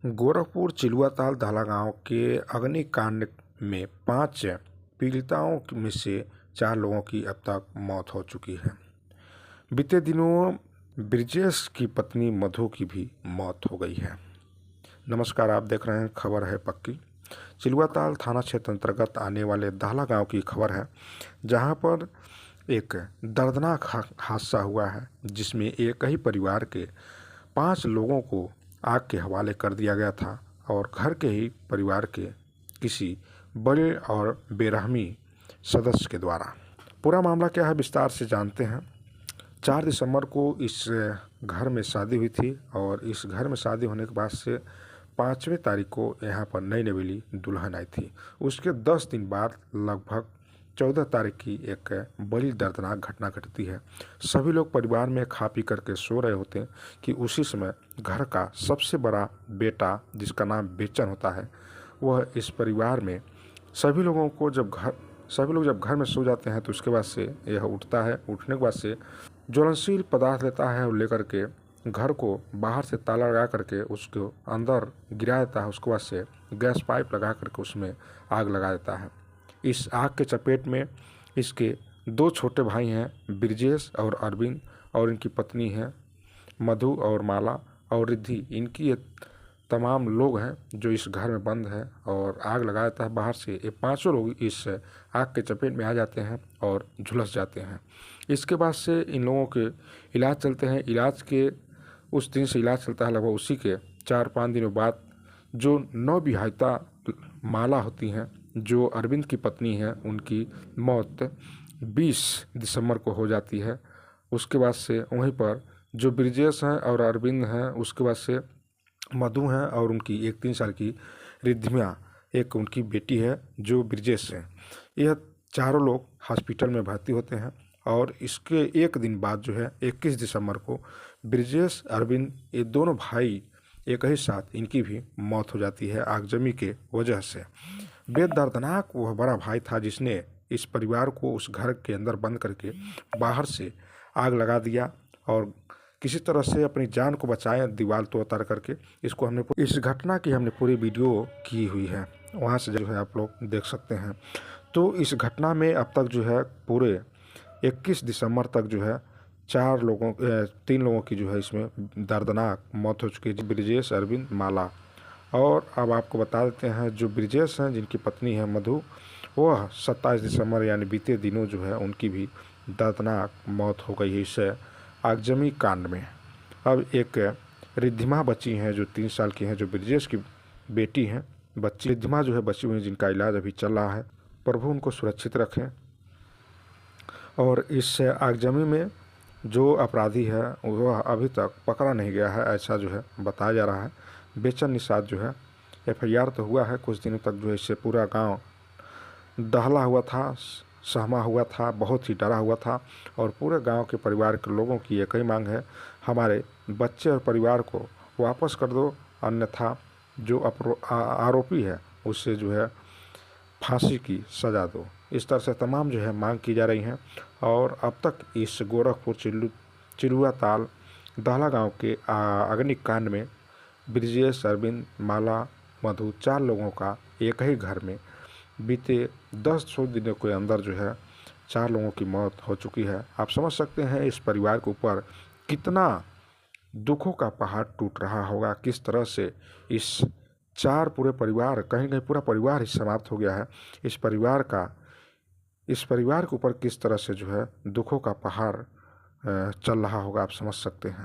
गोरखपुर चिलुआताल दहला गांव के अग्निकांड में 5 पीड़िताओं में से 4 लोगों की अब तक मौत हो चुकी है। बीते दिनों ब्रिजेश की पत्नी मधु की भी मौत हो गई है। नमस्कार, आप देख रहे हैं खबर है पक्की। चिलुआताल थाना क्षेत्र अंतर्गत आने वाले दहला गांव की खबर है, जहां पर एक दर्दनाक हादसा हुआ है, जिसमें एक ही परिवार के 5 लोगों को आग के हवाले कर दिया गया था और घर के ही परिवार के किसी बड़े और बेरहमी सदस्य के द्वारा। पूरा मामला क्या है, विस्तार से जानते हैं। 4 दिसंबर को इस घर में शादी हुई थी और इस घर में शादी होने के बाद से 5वीं तारीख को यहाँ पर नई नवेली दुल्हन आई थी। उसके 10 दिन बाद लगभग 14 तारीख की एक बड़ी दर्दनाक घटना घटती है। सभी लोग परिवार में खा पी करके सो रहे होते हैं कि उसी समय घर का सबसे बड़ा बेटा, जिसका नाम बेचन होता है, वह इस परिवार में सभी लोग जब घर में सो जाते हैं तो उसके बाद से यह उठता है। उठने के बाद से ज्वलनशील पदार्थ लेता है और लेकर के घर को बाहर से ताला लगा करके उसको अंदर गिरा देता है। उसके बाद से गैस पाइप लगा करके उसमें आग लगा देता है। इस आग के चपेट में इसके 2 छोटे भाई हैं, ब्रिजेश और अरविंद, और इनकी पत्नी हैं मधु और माला और रिद्धि। इनकी ये तमाम लोग हैं जो इस घर में बंद है और आग लगा देता है बाहर से। ये 5 लोग इस आग के चपेट में आ जाते हैं और झुलस जाते हैं। इसके बाद से इन लोगों के इलाज चलते हैं। इलाज के उस दिन से इलाज चलता है, लगभग उसी के 4-5 दिनों बाद जो नवविवाहिता माला होती हैं, जो अरविंद की पत्नी है, उनकी मौत 20 दिसंबर को हो जाती है। उसके बाद से वहीं पर जो ब्रिजेश हैं और अरविंद हैं, उसके बाद से मधु हैं और उनकी एक 3 साल की रिद्धिमा, एक उनकी बेटी है जो ब्रिजेश है। यह चारों लोग हॉस्पिटल में भर्ती होते हैं और इसके एक दिन बाद जो है 21 दिसंबर को ब्रिजेश अरविंद, ये दोनों भाई एक ही साथ इनकी भी मौत हो जाती है आगजनी के वजह से। बेहद दर्दनाक वह बड़ा भाई था जिसने इस परिवार को उस घर के अंदर बंद करके बाहर से आग लगा दिया और किसी तरह से अपनी जान को बचाया, दीवार तो उतार करके। इस घटना की हमने पूरी वीडियो की हुई है, वहाँ से जो है आप लोग देख सकते हैं। तो इस घटना में अब तक जो है पूरे 21 दिसंबर तक जो है 3 लोगों की जो है इसमें दर्दनाक मौत हो चुकी है, ब्रिजेश, अरविंद, माला। और अब आपको बता देते हैं, जो ब्रिजेश हैं, जिनकी पत्नी है मधु, वह 27 दिसंबर यानी बीते दिनों जो है उनकी भी दर्दनाक मौत हो गई है इस आगजनी कांड में। अब एक रिद्धिमा बची हैं जो 3 साल की हैं, जो ब्रिजेश की बेटी हैं। बच्ची रिद्धिमा जो है बची हुई है, जिनका इलाज अभी चल रहा है। प्रभु उनको सुरक्षित रखें। और इस आगजनी में जो अपराधी है वह अभी तक पकड़ा नहीं गया है, ऐसा जो है बताया जा रहा है। बेचन निषाद जो है FIR तो हुआ है, कुछ दिनों तक जो है इससे पूरा गांव दहला हुआ था, सहमा हुआ था, बहुत ही डरा हुआ था। और पूरे गांव के परिवार के लोगों की एक ही मांग है, हमारे बच्चे और परिवार को वापस कर दो, अन्यथा जो आरोपी है उससे जो है फांसी की सज़ा दो। इस तरह से तमाम जो है मांग की जा रही हैं। और अब तक इस गोरखपुर चिलुआताल दहला गांव के अग्निकांड में ब्रिजेश, अरविंद, माला, मधु 4 लोगों का एक ही घर में बीते 10 दिनों के अंदर जो है 4 लोगों की मौत हो चुकी है। आप समझ सकते हैं इस परिवार के ऊपर कितना दुखों का पहाड़ टूट रहा होगा, किस तरह से इस पूरे परिवार, कहीं कहीं पूरा परिवार ही समाप्त हो गया है। इस परिवार के ऊपर किस तरह से जो है दुखों का पहाड़ चल रहा होगा, आप समझ सकते हैं।